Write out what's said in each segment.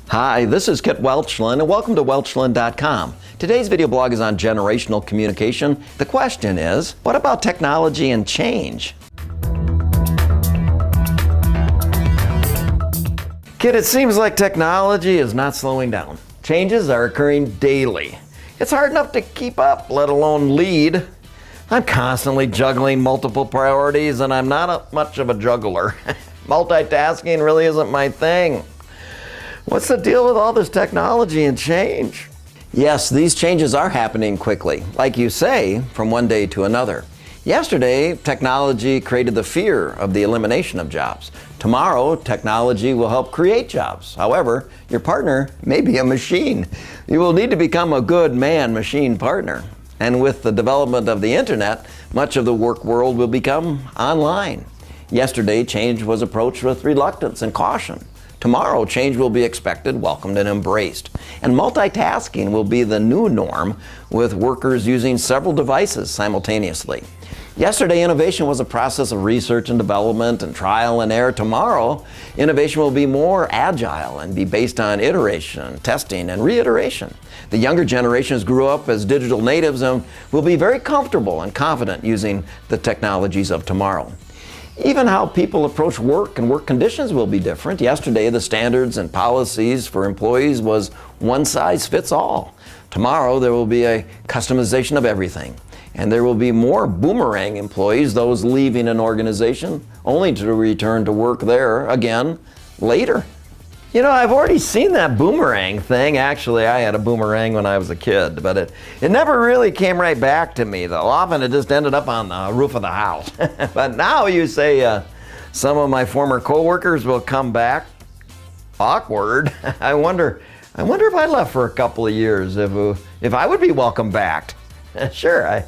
Hi, this is Kit Welchlin, and welcome to Welchlin.com. Today's video blog is on generational communication. The question is, what about technology and change? Kit, it seems like technology is not slowing down. Changes are occurring daily. It's hard enough to keep up, let alone lead. I'm constantly juggling multiple priorities, and I'm not much of a juggler. Multitasking really isn't my thing. What's the deal with all this technology and change? Yes, these changes are happening quickly, like you say, from one day to another. Yesterday, technology created the fear of the elimination of jobs. Tomorrow, technology will help create jobs. However, your partner may be a machine. You will need to become a good man-machine partner. And with the development of the internet, much of the work world will become online. Yesterday, change was approached with reluctance and caution. Tomorrow, change will be expected, welcomed, and embraced. And multitasking will be the new norm, with workers using several devices simultaneously. Yesterday, innovation was a process of research and development and trial and error. Tomorrow, innovation will be more agile and be based on iteration, testing, and reiteration. The younger generations grew up as digital natives and will be very comfortable and confident using the technologies of tomorrow. Even how people approach work and work conditions will be different. Yesterday, the standards and policies for employees was one size fits all. Tomorrow, there will be a customization of everything. And there will be more boomerang employees, those leaving an organization only to return to work there again later. You know, I've already seen that boomerang thing. Actually, I had a boomerang when I was a kid, but it never really came right back to me, though. Often it just ended up on the roof of the house. But now you say some of my former coworkers will come back. Awkward. I wonder if I left for a couple of years, if I would be welcome back. Sure,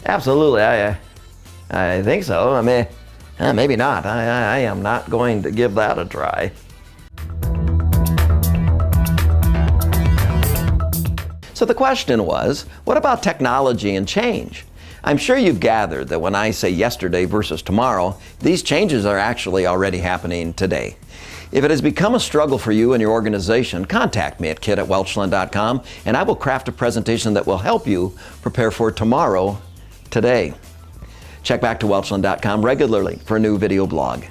absolutely. I think so. I mean, maybe not. I am not going to give that a try. So the question was, what about technology and change? I'm sure you've gathered that when I say yesterday versus tomorrow, these changes are actually already happening today. If it has become a struggle for you and your organization, contact me at kit@welchlin.com and I will craft a presentation that will help you prepare for tomorrow today. Check back to welchlin.com regularly for a new video blog.